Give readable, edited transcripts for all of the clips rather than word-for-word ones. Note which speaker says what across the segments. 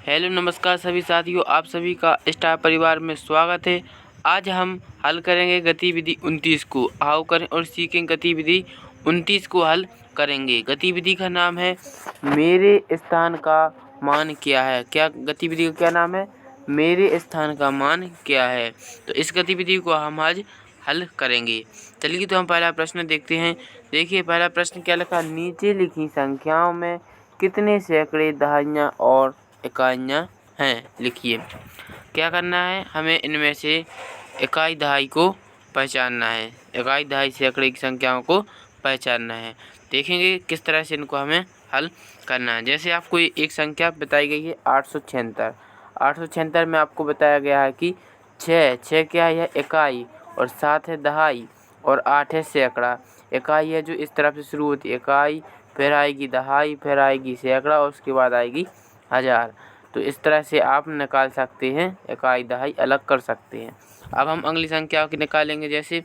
Speaker 1: Hello नमस्कार सभी साथियों, आप सभी का स्टार परिवार में स्वागत है। आज हम हल करेंगे गतिविधि 29 को। आओ करें और सीखें गतिविधि 29 को हल करेंगे। गतिविधि का नाम है मेरे स्थान का मान क्या है। क्या गतिविधि का क्या नाम है? मेरे स्थान का मान क्या है। तो इस गतिविधि को हम आज हल करेंगे। चलिए तो हम पहला प्रश्न देखते हैं। देखिए पहला प्रश्न क्या लिखा, नीचे लिखी संख्याओं में कितने सैकड़े, दहाइयाँ और इकाइयाँ हैं। लिखिए क्या करना है, हमें इनमें से इकाई दहाई को पहचानना है। इकाई दहाई सैकड़े की संख्याओं को पहचानना है। देखेंगे किस तरह से इनको हमें हल करना है। जैसे आपको एक संख्या बताई गई है 876। 876 में आपको बताया गया है कि 6 क्या है इकाई, और 7 है दहाई, और 8 है सैकड़ा। इकाई है जो इस तरफ से शुरू होती है इकाई, फिर आएगी दहाई, फिर आएगी सैकड़ा और उसके बाद आएगी हज़ार। तो इस तरह से आप निकाल सकते हैं, इकाई दहाई अलग कर सकते हैं। अब हम अगली संख्या की निकालेंगे। जैसे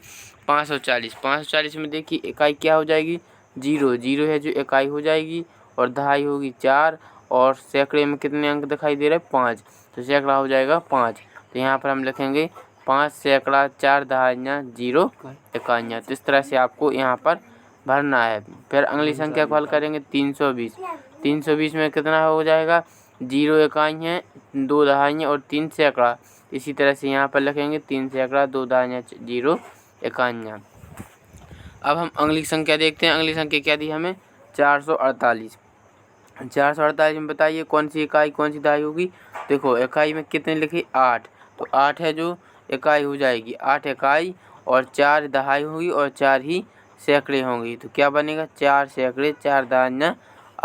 Speaker 1: 540। 540 में देखिए इकाई क्या हो जाएगी, 0। 0 है जो इकाई हो जाएगी, और दहाई होगी 4, और सैकड़े में कितने अंक दिखाई दे रहे हैं, 5। तो सैकड़ा हो जाएगा 5। तो यहाँ पर हम लिखेंगे 5 सैकड़ा, 4 दहाइयाँ, 0 इकाइयाँ। तो इस तरह से आपको यहाँ पर भरना है। फिर अगली संख्या को हल करेंगे 320। 320 में कितना हो जाएगा, 0 इकाई हैं, 2 दहाइयाँ और 3 सैकड़ा। इसी तरह से यहाँ पर लिखेंगे 3 सैकड़ा, 2 दहाइयाँ, 0 इकाइयाँ। अब हम अगली संख्या देखते हैं। अगली संख्या क्या दी हमें, 448। 448 में बताइए कौन सी इकाई कौन सी दहाई होगी। देखो इकाई में कितने लिखी, 8। तो 8 है जो इकाई हो जाएगी, 8 इकाई, और 4 दहाई होगी, और 4 ही सैकड़े होंगी। तो क्या बनेगा, 4 सैकड़े, 4 दहाइयाँ,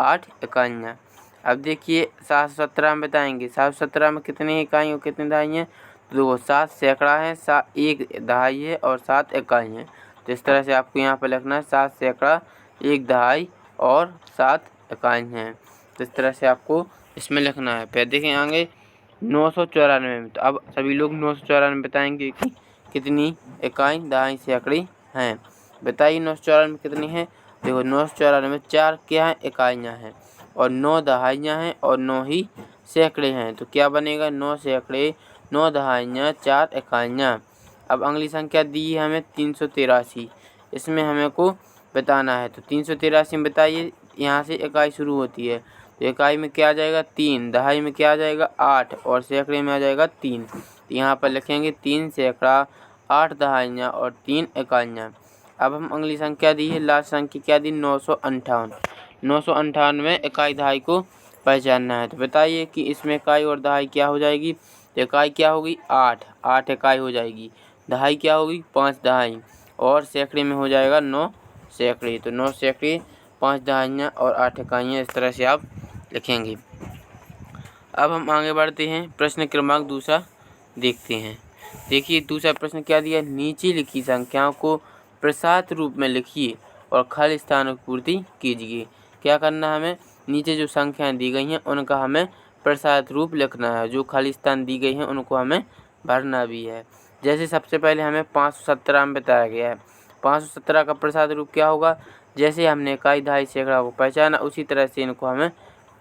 Speaker 1: 8 इकाइयाँ। अब देखिए 717 में बताएंगे। 717 में कितनी इकाई और कितनी दहाई हैं। तो देखो 7 सैकड़ा है, 1 दहाई है, और 7 इकाई हैं। तो इस तरह से आपको यहाँ पर लिखना है 7 सैकड़ा, 1 दहाई और 7 इकाई हैं। तो इस तरह से आपको इसमें लिखना है। फिर देखें आगे 994 में। तो अब सभी लोग 994 बताएंगे कि कितनी इकाई दहाई सैकड़ी हैं। बताइए 994 में कितनी है। देखो 994 में 4 क्या है, इकाइयाँ हैं, और 9 दहाइयाँ हैं, और 9 ही सैकड़े हैं। तो क्या बनेगा, 9 सैकड़े, 9 दहाइयाँ, 4 इकाइयाँ। अब अगली संख्या दी है हमें 383। इसमें हमें को बताना है। तो 383 में बताइए, यहाँ से इकाई शुरू होती है। तो इकाई में क्या आ जाएगा, 3। दहाई में क्या आ जाएगा, 8, और सैकड़े में आ जाएगा 3। तो यहाँ पर लिखेंगे 3 सैकड़ा, 8 दहाइयाँ और 3 इकाइयाँ। अब हम अगली संख्या दी है, लास्ट संख्या क्या दी, 958। 958 में इकाई दहाई को पहचानना है। तो बताइए कि इसमें इकाई और दहाई क्या हो जाएगी। तो इकाई क्या होगी, 8। 8 इकाई हो जाएगी। दहाई क्या होगी, 5 दहाई, और सैकड़े में हो जाएगा 9 सैकड़े। तो 9 सैकड़े, 5 दहाइयाँ और 8 इकाइयाँ। इस तरह से आप लिखेंगे। अब हम आगे बढ़ते हैं, प्रश्न क्रमांक दूसरा देखते हैं। देखिए दूसरा प्रश्न क्या दिया, नीचे लिखी संख्याओं को प्रसात रूप में लिखिए और खाली स्थानों की पूर्ति कीजिए। क्या करना है हमें, नीचे जो संख्याएं दी गई हैं उनका हमें प्रसात रूप लिखना है। जो खाली स्थान दी गई हैं उनको हमें भरना भी है। जैसे सबसे पहले हमें 517 में बताया गया है। 517 का प्रसात रूप क्या होगा, जैसे हमने इकाई दहाई सैकड़ा को पहचाना उसी तरह से इनको हमें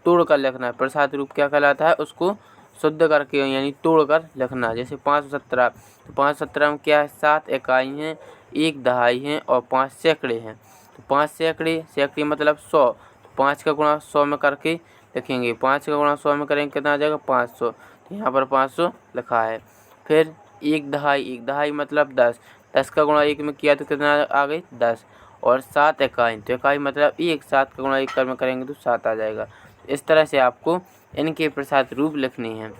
Speaker 1: तोड़ कर लिखना है। प्रसात रूप क्या कहलाता है, उसको शुद्ध करके यानी तोड़ कर लिखना। जैसे 517, तो 517 में क्या है, 7 इकाई हैं, 1 दहाई हैं और 5 सैकड़े हैं। तो 5 सैकड़े, सैकड़े मतलब 100। तो 5 का गुणा 100 में करके लिखेंगे। 5 का गुणा 100 में करेंगे कितना आ जाएगा, 500। तो यहाँ पर 500 लिखा है। फिर 1 दहाई, 1 दहाई मतलब 10। 10 का गुणा 1 में किया तो कितना आ गई, 10। और 7 इकाई, तो इकाई मतलब 1। 7 का गुणा 1 में करेंगे तो 7 आ जाएगा। इस तरह से आपको इनके प्रसात रूप लिखने हैं।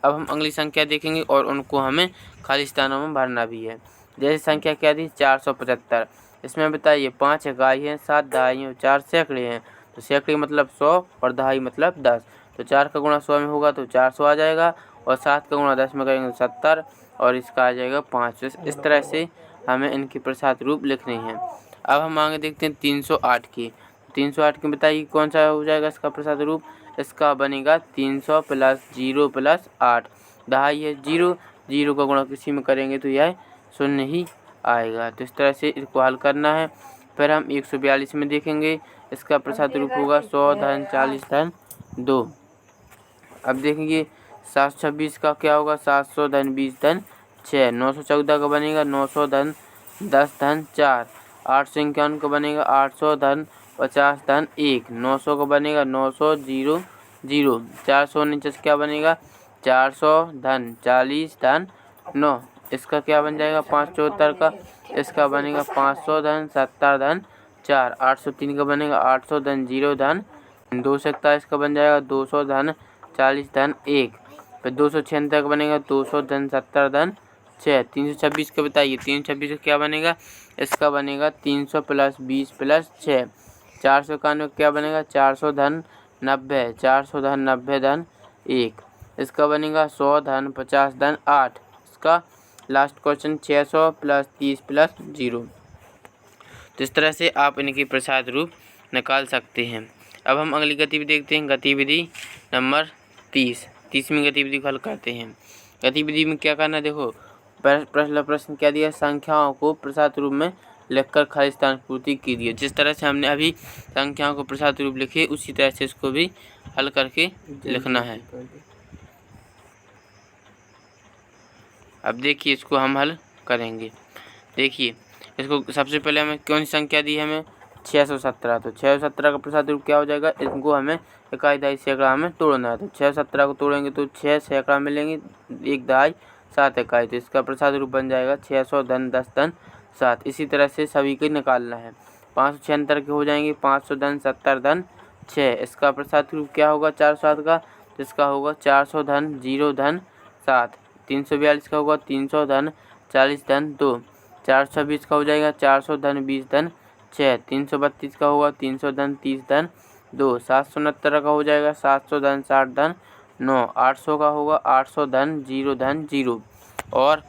Speaker 1: अब हम अगली संख्या देखेंगे और उनको हमें खाली स्थानों में भरना भी है। जैसे संख्या क्या थी, 475। इसमें बताइए 5 इकाई हैं, 7 दहाई और 4 सैकड़े हैं। तो सैकड़े मतलब 100 और दहाई मतलब 10। तो 4 का गुणा 100 में होगा तो 400 आ जाएगा, और 7 का गुणा 10 में करेंगे तो 70, और इसका आ जाएगा 5। इस तरह से हमें इनके प्रसात रूप लिखने हैं। अब हम आगे देखते हैं 308 की। 308 की बताइए कौन सा हो जाएगा इसका प्रसाद रूप। इसका बनेगा 300 + 0 + 8। दहाई है 0, 0 का गुणा किसी में करेंगे तो यह 0 ही आएगा। तो इस तरह से इसको हल करना है। फिर हम 142 में देखेंगे, इसका प्रसाद रूप होगा 100 धन 40 धन 2। अब देखेंगे 726 का क्या होगा, 700 धन 20 धन 6। 914 का बनेगा 900 धन 10 धन 4। 851 का बनेगा 800 धन 50 धन 1। 900 का बनेगा 900 0 0। 449 क्या बनेगा 400 धन 40 धन 9। इसका क्या बन जाएगा 574 का, इसका बनेगा 500 धन 70 धन 4। 803 का बनेगा 800 धन 0 धन 227 का बन जाएगा 200 धन 40 धन 1। फिर 276 का बनेगा 200 धन 70 धन 6। 326 का बताइए, 326 का क्या बनेगा, इसका बनेगा 300 प्लस 20 प्लस 6। 491 क्या बनेगा 400 धन 90। 400 धन 90 धन 1। इसका बनेगा 100 धन 50 धन 8। इसका लास्ट क्वेश्चन 600 प्लस 30 प्लस 0। तो इस तरह से आप इनके प्रसाद रूप निकाल सकते हैं। अब हम अगली गतिविधि देखते हैं, गतिविधि नंबर 30। 30वीं गतिविधि को हल करते हैं। गतिविधि में क्या करना है, देखो प्रश्न क्या दिया, संख्याओं को प्रसाद रूप में लिखकर खाली स्थान पूर्ति कीजिए। जिस तरह से हमने अभी संख्याओं को प्रसाद रूप लिखे, उसी तरह से इसको भी हल करके लिखना है। अब देखिए इसको हम हल करेंगे। देखिए इसको सबसे पहले हमें कौन सी संख्या दी है, हमें 617। तो 617 का प्रसाद रूप क्या हो जाएगा, इनको हमें इकाई दहाई सैकड़ा में तोड़ना है। तो 617 को तोड़ेंगे तो 6 सैकड़ा मिलेंगे, 1 दहाई 7 इकाई। तो इसका प्रसाद रूप बन जाएगा 600 धन 10 धन 7। इसी तरह से सभी को निकालना है। 576 के हो जाएंगे 500 धन 70 धन 6। इसका प्रसाद रूप क्या होगा 407 का, जिसका होगा 400 धन 0 धन 7। 342 का होगा 300 धन 40 धन 2। 426 का हो जाएगा 400 धन 20 धन 6। 332 का होगा 300 धन 30 धन 2। 769 का हो जाएगा 700 धन 60 धन 9। 800 का होगा 800 धन 0 धन 0। और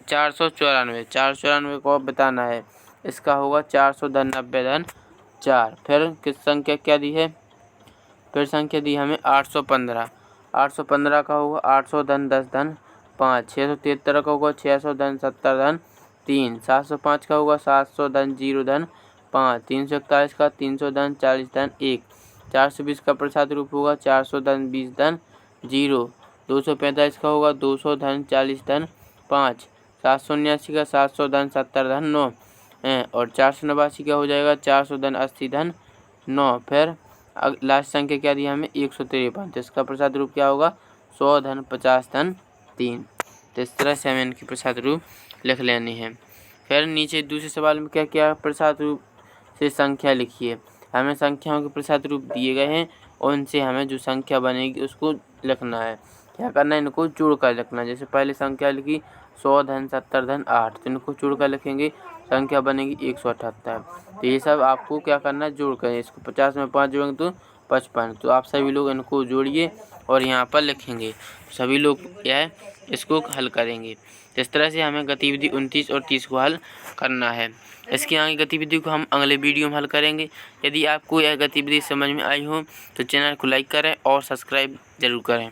Speaker 1: 494 को बताना है, इसका होगा 400 धन 90 धन 4। फिर किस संख्या क्या दी है, फिर संख्या दी हमें 815। 815 का होगा 800 धन 10 धन 5। 673 का होगा 600 धन 70 धन 3। 705 का होगा 700 धन 0 धन 5। 341 का 300 धन 40 धन 1। 420 का प्रसाद रूप होगा 400 धन 20 धन 0। 245 का होगा 200 धन 40 धन 5। 779 का 700 धन 70 धन 9। और 489 का हो जाएगा 400 धन 80 धन 9। फिर लास्ट संख्या क्या दी हमें 153। तो इसका प्रसाद रूप क्या होगा 100 धन 50 धन 3। तो इस तरह से हमें इनकी प्रसाद रूप लिख लेनी है। फिर नीचे दूसरे सवाल में क्या क्या प्रसाद रूप से संख्या लिखिए। हमें संख्याओं के प्रसाद रूप दिए गए हैं और उनसे हमें जो संख्या बनेगी उसको लिखना है। क्या करना है, इनको जोड़ कर लिखना है। जैसे पहले संख्या लिखी 100 धन 70 धन 8, तो इनको जोड़ कर लिखेंगे, संख्या बनेगी 178। तो ये सब आपको क्या करना है, जोड़ कर। इसको 50 में 5 जोड़ेंगे तो 55। तो आप सभी लोग इनको जोड़िए और यहाँ पर लिखेंगे। सभी लोग क्या है इसको हल करेंगे। इस तरह से हमें गतिविधि 29 और 30 को हल करना है। इसकी आगे गतिविधि को हम अगले वीडियो में हल करेंगे। यदि आपको यह गतिविधि समझ में आई हो तो चैनल को लाइक करें और सब्सक्राइब जरूर करें।